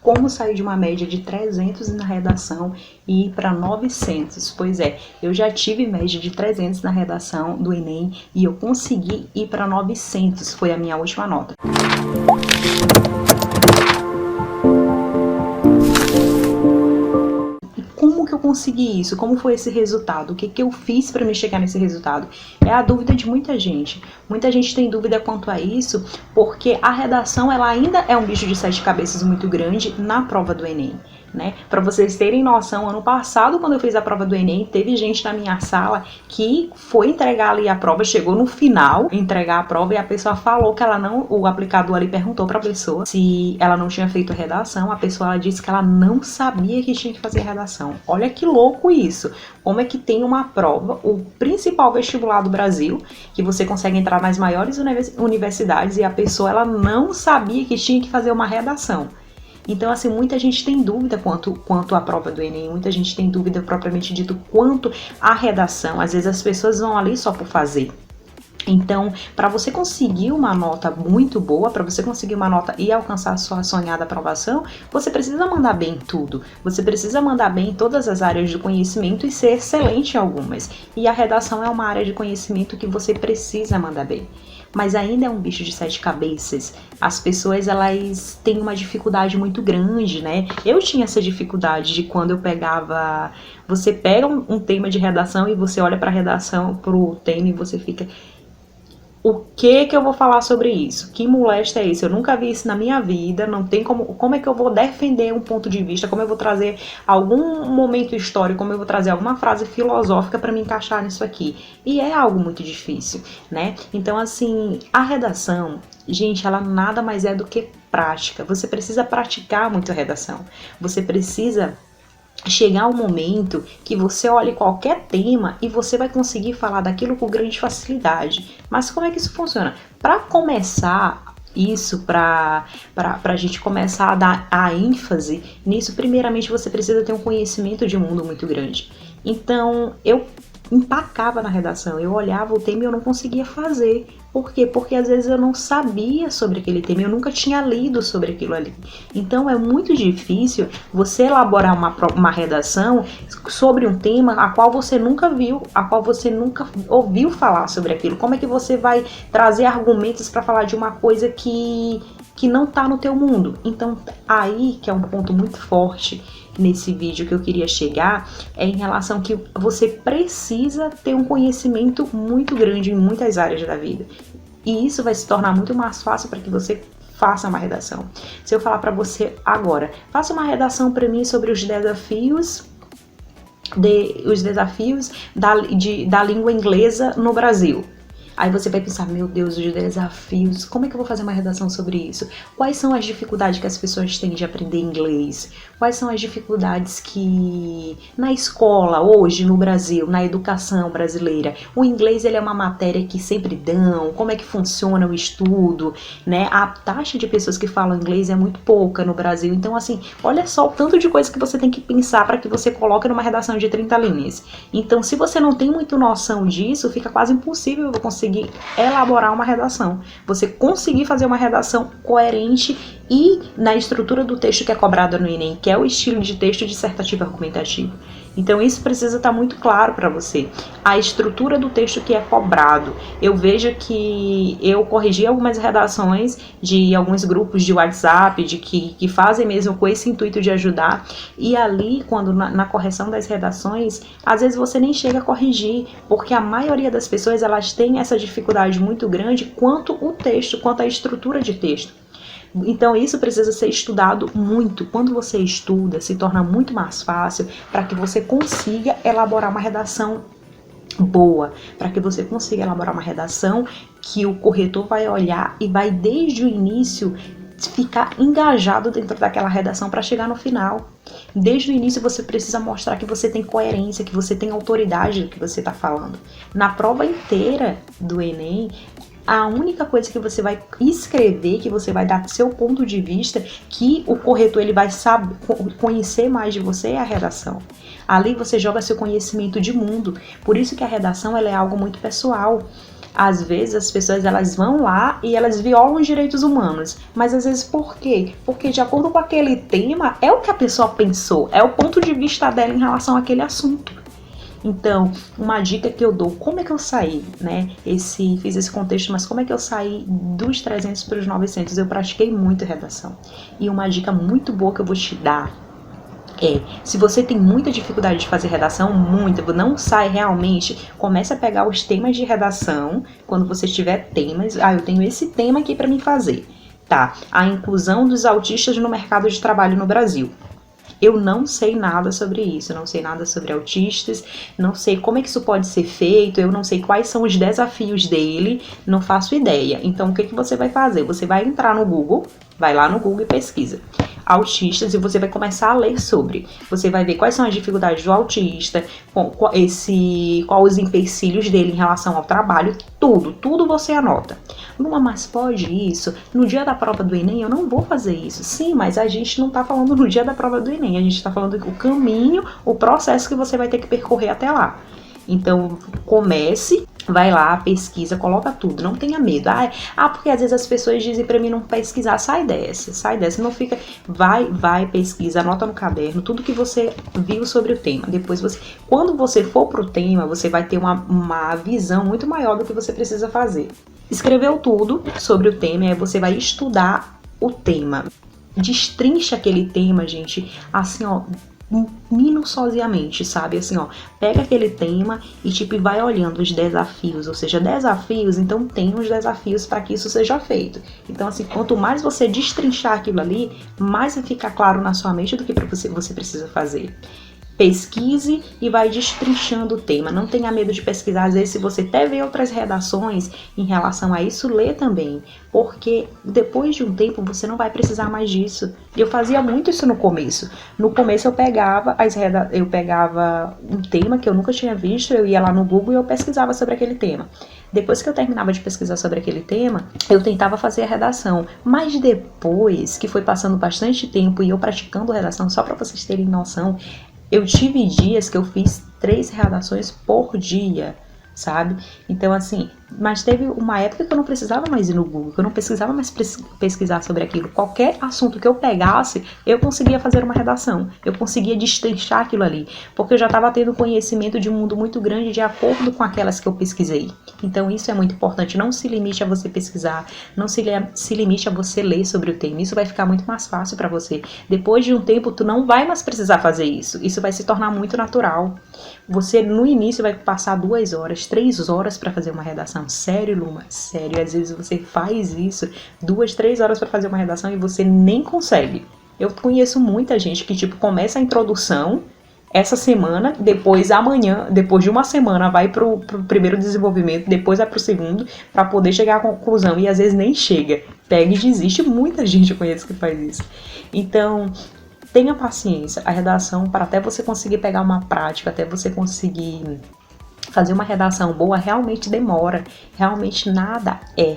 Como sair de uma média de 300 na redação e ir para 900? Pois é, eu já tive média de 300 na redação do Enem e eu consegui ir para 900, foi a minha última nota. Como que eu consegui isso? Como foi esse resultado? O que eu fiz para me chegar nesse resultado? É a dúvida de muita gente. Muita gente tem dúvida quanto a isso, porque a redação ela ainda é um bicho de 7 cabeças muito grande na prova do Enem. Né? Para vocês terem noção, ano passado, quando eu fiz a prova do Enem, teve gente na minha sala que foi entregar ali a prova, chegou no final, entregar a prova, e a pessoa falou que ela não, o aplicador ali perguntou para a pessoa se ela não tinha feito redação, a pessoa ela disse que ela não sabia que tinha que fazer redação. Olha que louco isso! Como é que tem uma prova, o principal vestibular do Brasil, que você consegue entrar nas maiores universidades, e a pessoa ela não sabia que tinha que fazer uma redação. Então, assim, muita gente tem dúvida quanto à prova do Enem, muita gente tem dúvida propriamente dito quanto à redação. Às vezes as pessoas vão ali só por fazer. Então, para você conseguir uma nota muito boa, para você conseguir uma nota e alcançar a sua sonhada aprovação, você precisa mandar bem em tudo. Você precisa mandar bem em todas as áreas de conhecimento e ser excelente em algumas. E a redação é uma área de conhecimento que você precisa mandar bem. Mas ainda é um bicho de 7 cabeças. As pessoas, elas têm uma dificuldade muito grande, né? Eu tinha essa dificuldade de quando eu pegava... Você pega um tema de redação e você olha para a redação, para o tema, e você fica... O que eu vou falar sobre isso? Que molesta é isso? Eu nunca vi isso na minha vida, não tem como é que eu vou defender um ponto de vista, como eu vou trazer algum momento histórico, como eu vou trazer alguma frase filosófica para me encaixar nisso aqui. E é algo muito difícil, né? Então, assim, a redação, gente, ela nada mais é do que prática. Você precisa praticar muito a redação. Você precisa chegar um momento que você olhe qualquer tema e você vai conseguir falar daquilo com grande facilidade. Mas como é que isso funciona? Para começar isso, para a gente começar a dar a ênfase nisso, primeiramente você precisa ter um conhecimento de mundo muito grande. Então, eu empacava na redação, eu olhava o tema e eu não conseguia fazer. Por quê? Porque às vezes eu não sabia sobre aquele tema, eu nunca tinha lido sobre aquilo ali. Então é muito difícil você elaborar uma redação sobre um tema a qual você nunca viu, a qual você nunca ouviu falar sobre aquilo. Como é que você vai trazer argumentos para falar de uma coisa que não está no teu mundo? Então aí que é um ponto muito forte nesse vídeo que eu queria chegar, é em relação que você precisa ter um conhecimento muito grande em muitas áreas da vida. E isso vai se tornar muito mais fácil para que você faça uma redação. Se eu falar para você agora, faça uma redação para mim sobre os desafios da língua inglesa no Brasil. Aí você vai pensar, meu Deus, os desafios, como é que eu vou fazer uma redação sobre isso? Quais são as dificuldades que as pessoas têm de aprender inglês? Quais são as dificuldades que na escola, hoje no Brasil, na educação brasileira, o inglês ele é uma matéria que sempre dão, como é que funciona o estudo, né? A taxa de pessoas que falam inglês é muito pouca no Brasil, então assim, olha só o tanto de coisa que você tem que pensar para que você coloque numa redação de 30 linhas. Então, se você não tem muito noção disso, fica quase impossível você conseguir elaborar uma redação. Você conseguir fazer uma redação coerente e na estrutura do texto que é cobrada no Enem, que é o estilo de texto dissertativo argumentativo. Então isso precisa estar muito claro para você. A estrutura do texto que é cobrado. Eu vejo que eu corrigi algumas redações de alguns grupos de WhatsApp, que fazem mesmo com esse intuito de ajudar. E ali, quando na correção das redações, às vezes você nem chega a corrigir, porque a maioria das pessoas elas têm essa dificuldade muito grande quanto o texto, quanto a estrutura de texto. Então isso precisa ser estudado muito. Quando você estuda, se torna muito mais fácil para que você consiga elaborar uma redação boa, para que você consiga elaborar uma redação que o corretor vai olhar e vai desde o início ficar engajado dentro daquela redação para chegar no final. Desde o início você precisa mostrar que você tem coerência, que você tem autoridade do que você está falando. Na prova inteira do Enem, a única coisa que você vai escrever, que você vai dar seu ponto de vista, que o corretor ele vai saber, conhecer mais de você, é a redação. Ali você joga seu conhecimento de mundo. Por isso que a redação ela é algo muito pessoal. Às vezes as pessoas elas vão lá e elas violam os direitos humanos, mas às vezes por quê? Porque de acordo com aquele tema é o que a pessoa pensou, é o ponto de vista dela em relação àquele assunto. Então, uma dica que eu dou, como é que eu saí, né? Fiz esse contexto, mas como é que eu saí dos 300 para os 900? Eu pratiquei muito redação. E uma dica muito boa que eu vou te dar se você tem muita dificuldade de fazer redação, não sai realmente, comece a pegar os temas de redação, quando você tiver temas, eu tenho esse tema aqui para me fazer, tá? A inclusão dos autistas no mercado de trabalho no Brasil. Eu não sei nada sobre isso, não sei nada sobre autistas, não sei como é que isso pode ser feito, eu não sei quais são os desafios dele, não faço ideia. Então, o que você vai fazer? Você vai entrar no Google, vai lá no Google e pesquisa autistas e você vai começar a ler sobre. Você vai ver quais são as dificuldades do autista, quais os empecilhos dele em relação ao trabalho, tudo você anota. Luma, mas pode isso? No dia da prova do Enem eu não vou fazer isso. Sim, mas a gente não tá falando no dia da prova do Enem, a gente tá falando o caminho, o processo que você vai ter que percorrer até lá. Então, comece, vai lá, pesquisa, coloca tudo, não tenha medo. Porque às vezes as pessoas dizem pra mim não pesquisar, sai dessa, não fica, vai, pesquisa, anota no caderno, tudo que você viu sobre o tema. Depois quando você for pro tema, você vai ter uma visão muito maior do que você precisa fazer. Escreveu tudo sobre o tema, aí você vai estudar o tema. Destrincha aquele tema, gente, assim, minuciosamente, sabe? Assim, pega aquele tema e vai olhando os desafios, ou seja, desafios, então tem os desafios para que isso seja feito. Então, assim, quanto mais você destrinchar aquilo ali, mais vai ficar claro na sua mente do que você precisa fazer. Pesquise e vai destrinchando o tema. Não tenha medo de pesquisar. Às vezes, se você até vê outras redações em relação a isso, lê também. Porque depois de um tempo, você não vai precisar mais disso. Eu fazia muito isso no começo. No começo, eu pegava um tema que eu nunca tinha visto, eu ia lá no Google e eu pesquisava sobre aquele tema. Depois que eu terminava de pesquisar sobre aquele tema, eu tentava fazer a redação. Mas depois que foi passando bastante tempo e eu praticando redação, só para vocês terem noção, eu tive dias que eu fiz 3 redações por dia, sabe? Então, assim, mas teve uma época que eu não precisava mais ir no Google, que eu não precisava mais pesquisar sobre aquilo. Qualquer assunto que eu pegasse, eu conseguia fazer uma redação, eu conseguia destrinchar aquilo ali, porque eu já estava tendo conhecimento de um mundo muito grande de acordo com aquelas que eu pesquisei. Então, isso é muito importante. Não se limite a você pesquisar, não se limite a você ler sobre o tema. Isso vai ficar muito mais fácil para você. Depois de um tempo, tu não vai mais precisar fazer isso. Isso vai se tornar muito natural. Você, no início, vai passar 2 horas, 3 horas para fazer uma redação. Sério, Luma? Sério. Às vezes você faz isso, 2, 3 horas para fazer uma redação e você nem consegue. Eu conheço muita gente que, começa a introdução essa semana, depois amanhã, depois de uma semana, vai pro primeiro desenvolvimento, depois vai pro segundo, para poder chegar à conclusão. E às vezes nem chega. Pega e desiste. Muita gente eu conheço que faz isso. Então, tenha paciência. A redação, para até você conseguir pegar uma prática, até você conseguir fazer uma redação boa, realmente demora. Realmente nada é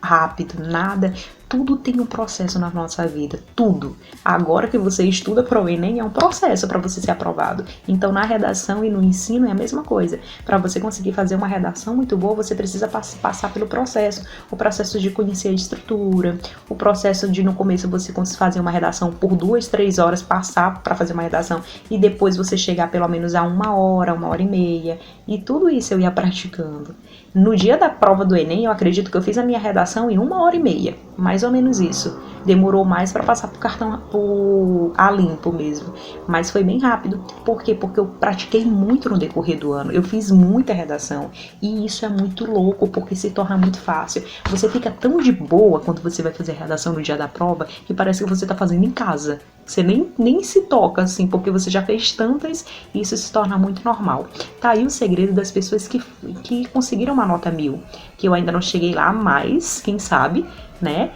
rápido, nada. Tudo tem um processo na nossa vida, tudo. Agora que você estuda para o Enem, é um processo para você ser aprovado. Então, na redação e no ensino é a mesma coisa. Para você conseguir fazer uma redação muito boa, você precisa passar pelo processo. O processo de conhecer a estrutura, o processo de, no começo, você fazer uma redação por 2, 3 horas, passar para fazer uma redação, e depois você chegar pelo menos a 1 hora, 1h30. E tudo isso eu ia praticando. No dia da prova do Enem, eu acredito que eu fiz a minha redação em 1h30, mais ou menos isso. Demorou mais para passar a limpo mesmo, mas foi bem rápido. Por quê? Porque eu pratiquei muito no decorrer do ano, eu fiz muita redação, e isso é muito louco, porque se torna muito fácil. Você fica tão de boa quando você vai fazer a redação no dia da prova, que parece que você tá fazendo em casa. Você nem se toca, assim, porque você já fez tantas, e isso se torna muito normal. Tá aí o segredo das pessoas que conseguiram uma nota 1000, que eu ainda não cheguei lá, mas, quem sabe, né,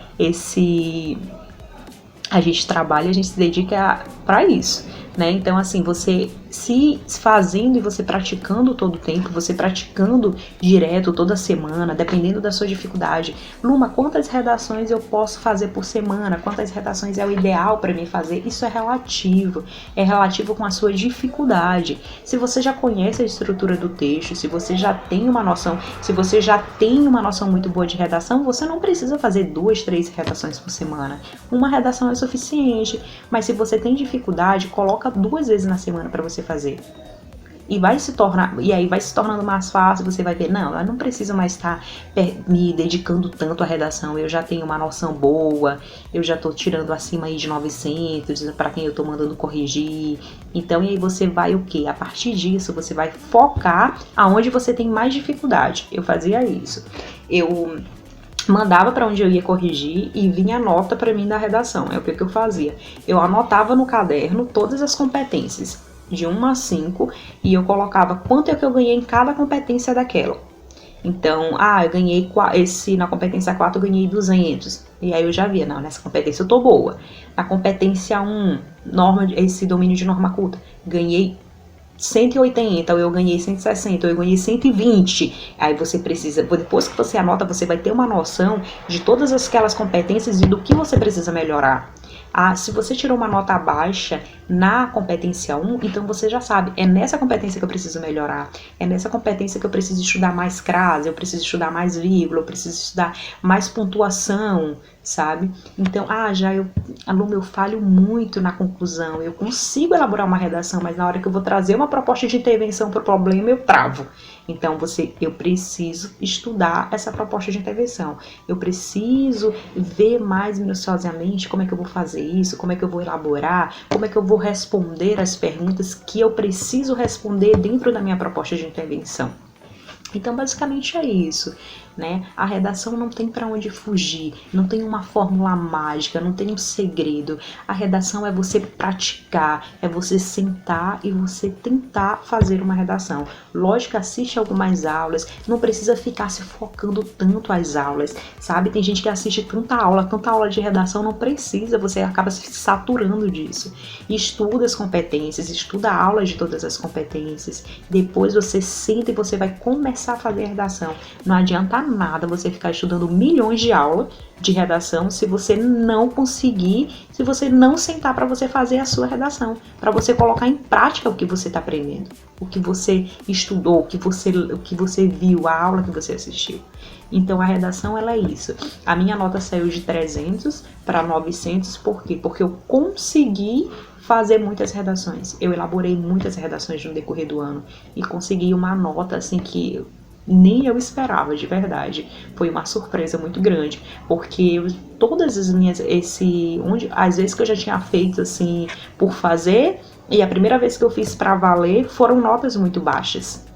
a gente trabalha, a gente se dedica para isso, né? Então, assim, você se fazendo e você praticando todo o tempo, você praticando direto toda semana, dependendo da sua dificuldade. Luma, quantas redações eu posso fazer por semana? Quantas redações é o ideal para mim fazer? Isso é relativo com a sua dificuldade. Se você já conhece a estrutura do texto, se você já tem uma noção, muito boa de redação, você não precisa fazer 2, 3 redações por semana. Uma redação é suficiente, mas se você tem dificuldade, coloca 2 vezes na semana para você fazer. E aí vai se tornando mais fácil, você vai ver, não, eu não preciso mais estar me dedicando tanto à redação, eu já tenho uma noção boa, eu já tô tirando acima aí de 900, para quem eu tô mandando corrigir. Então, e aí você vai o quê? A partir disso, você vai focar aonde você tem mais dificuldade. Eu fazia isso. Eu mandava para onde eu ia corrigir e vinha a nota para mim da redação. É o que eu fazia. Eu anotava no caderno todas as competências, de 1 a 5, e eu colocava quanto é que eu ganhei em cada competência daquela. Então, eu ganhei na competência 4 eu ganhei 200. E aí eu já via, não, nessa competência eu tô boa. Na competência 1, esse domínio de norma culta, ganhei 180, ou eu ganhei 160, ou eu ganhei 120. Aí você precisa, depois que você anota, você vai ter uma noção de todas aquelas competências e do que você precisa melhorar. Se você tirou uma nota baixa na competência 1, então você já sabe, é nessa competência que eu preciso melhorar, é nessa competência que eu preciso estudar mais crase, eu preciso estudar mais vírgula, eu preciso estudar mais pontuação, sabe? Então, aluno, eu falho muito na conclusão, eu consigo elaborar uma redação, mas na hora que eu vou trazer uma proposta de intervenção para o problema, eu travo. Então, eu preciso estudar essa proposta de intervenção. Eu preciso ver mais minuciosamente como é que eu vou fazer isso, como é que eu vou elaborar, como é que eu vou responder as perguntas que eu preciso responder dentro da minha proposta de intervenção. Então, basicamente é isso, né? A redação não tem para onde fugir, não tem uma fórmula mágica, não tem um segredo. A redação é você praticar, é você sentar e você tentar fazer uma redação. Lógico, assiste algumas aulas, não precisa ficar se focando tanto às aulas, sabe? Tem gente que assiste tanta aula de redação, não precisa, você acaba se saturando disso. Estuda as competências, estuda a aula de todas as competências, depois você senta e você vai começar a fazer a redação. Não adianta nada você ficar estudando milhões de aulas de redação se você não conseguir, se você não sentar para você fazer a sua redação, para você colocar em prática o que você está aprendendo, o que você estudou, o que você viu, a aula que você assistiu. Então a redação, ela é isso. A minha nota saiu de 300 para 900, por quê? Porque eu consegui fazer muitas redações. Eu elaborei muitas redações no decorrer do ano e consegui uma nota assim que nem eu esperava, de verdade. Foi uma surpresa muito grande, porque todas as minhas, às vezes que eu já tinha feito assim por fazer, e a primeira vez que eu fiz para valer, foram notas muito baixas.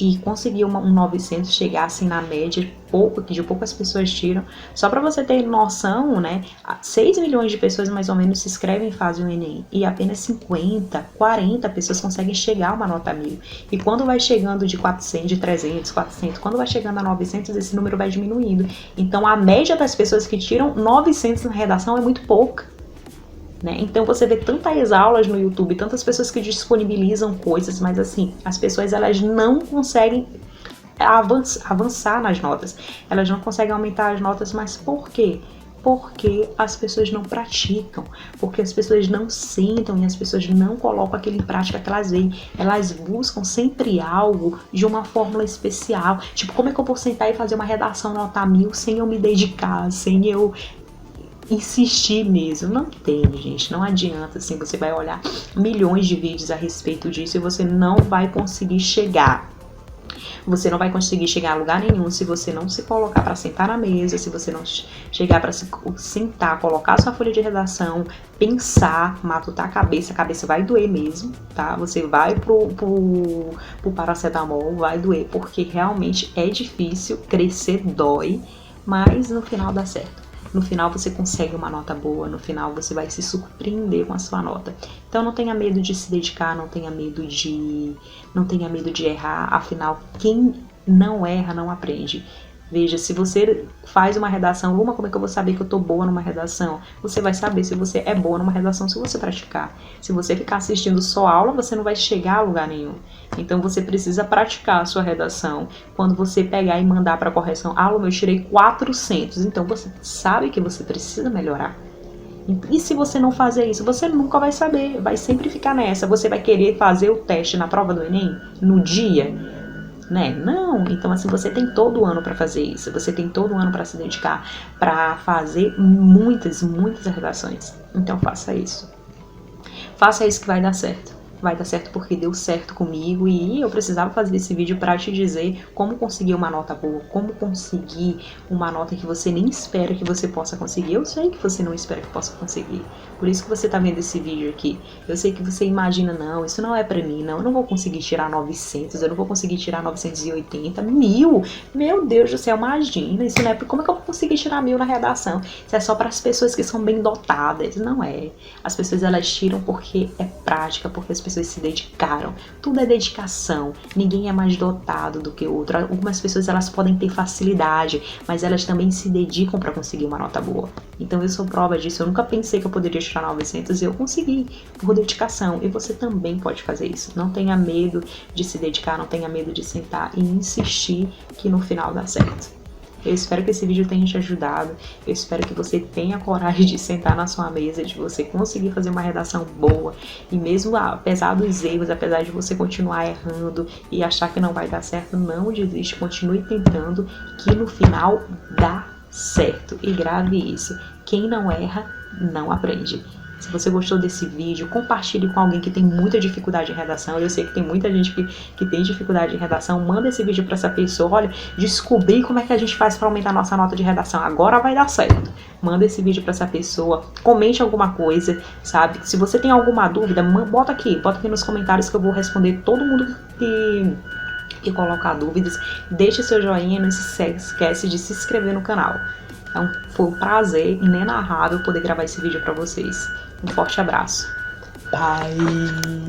E conseguir um 900 chegar assim na média, de poucas pessoas tiram. Só para você ter noção, né? 6 milhões de pessoas mais ou menos se inscrevem e fazem o Enem. E apenas 50, 40 pessoas conseguem chegar a uma nota 1000. E quando vai chegando de 400, de 300, 400, quando vai chegando a 900, esse número vai diminuindo. Então a média das pessoas que tiram 900 na redação é muito pouca. Né? Então você vê tantas aulas no YouTube, tantas pessoas que disponibilizam coisas, mas assim, as pessoas elas não conseguem avançar nas notas, elas não conseguem aumentar as notas, mas por quê? Porque as pessoas não praticam, porque as pessoas não sentam e as pessoas não colocam aquilo em prática que elas veem. Elas buscam sempre algo de uma fórmula especial. Tipo, como é que eu vou sentar e fazer uma redação nota 1000 sem eu me dedicar, sem eu insistir mesmo? Não tem, gente, não adianta, assim, você vai olhar milhões de vídeos a respeito disso e você não vai conseguir chegar. Você não vai conseguir chegar a lugar nenhum se você não se colocar para sentar na mesa, se você não chegar para sentar, colocar sua folha de redação, pensar, matutar a cabeça vai doer mesmo, tá? Você vai pro paracetamol, vai doer, porque realmente é difícil, crescer dói, mas no final dá certo. No final você consegue uma nota boa, no final você vai se surpreender com a sua nota. Então não tenha medo de se dedicar, não tenha medo de errar, afinal quem não erra não aprende. Veja, se você faz uma redação, Luma, como é que eu vou saber que eu tô boa numa redação? Você vai saber se você é boa numa redação se você praticar. Se você ficar assistindo só aula, você não vai chegar a lugar nenhum. Então você precisa praticar a sua redação. Quando você pegar e mandar para correção, Luma, eu tirei 400. Então você sabe que você precisa melhorar. E se você não fazer isso, você nunca vai saber, vai sempre ficar nessa. Você vai querer fazer o teste na prova do Enem no dia, né? Não, então assim, você tem todo o ano para fazer isso, você tem todo o ano para se dedicar, para fazer muitas redações. Então faça isso. Faça isso que vai dar certo. Vai dar certo porque deu certo comigo e eu precisava fazer esse vídeo para te dizer como conseguir uma nota boa, como conseguir uma nota que você nem espera que você possa conseguir. Eu sei que você não espera que possa conseguir, por isso que você tá vendo esse vídeo aqui. Eu sei que você imagina, não, isso não é pra mim, não, eu não vou conseguir tirar 900, eu não vou conseguir tirar 980, 1000, meu Deus do céu, imagina, isso não é, como é que eu vou conseguir tirar 1000 na redação? Isso é só para as pessoas que são bem dotadas, não é. As pessoas, elas tiram porque é prática, porque as pessoas se dedicaram. Tudo é dedicação. Ninguém é mais dotado do que o outro. Algumas pessoas, elas podem ter facilidade, mas elas também se dedicam para conseguir uma nota boa. Então eu sou prova disso. Eu nunca pensei que eu poderia tirar 900 e eu consegui por dedicação. E você também pode fazer isso. Não tenha medo de se dedicar, não tenha medo de sentar e insistir que no final dá certo. Eu espero que esse vídeo tenha te ajudado, eu espero que você tenha coragem de sentar na sua mesa, de você conseguir fazer uma redação boa, e mesmo apesar dos erros, apesar de você continuar errando e achar que não vai dar certo, não desiste, continue tentando, que no final dá certo. E grave isso, quem não erra, não aprende. Se você gostou desse vídeo, compartilhe com alguém que tem muita dificuldade em redação. Eu sei que tem muita gente que tem dificuldade em redação. Manda esse vídeo para essa pessoa. Olha, descobri como é que a gente faz para aumentar a nossa nota de redação. Agora vai dar certo. Manda esse vídeo para essa pessoa. Comente alguma coisa, sabe? Se você tem alguma dúvida, bota aqui nos comentários que eu vou responder todo mundo que colocar dúvidas. Deixe seu joinha, não se esquece de se inscrever no canal. Então, foi um prazer inenarrável poder gravar esse vídeo para vocês. Um forte abraço. Bye!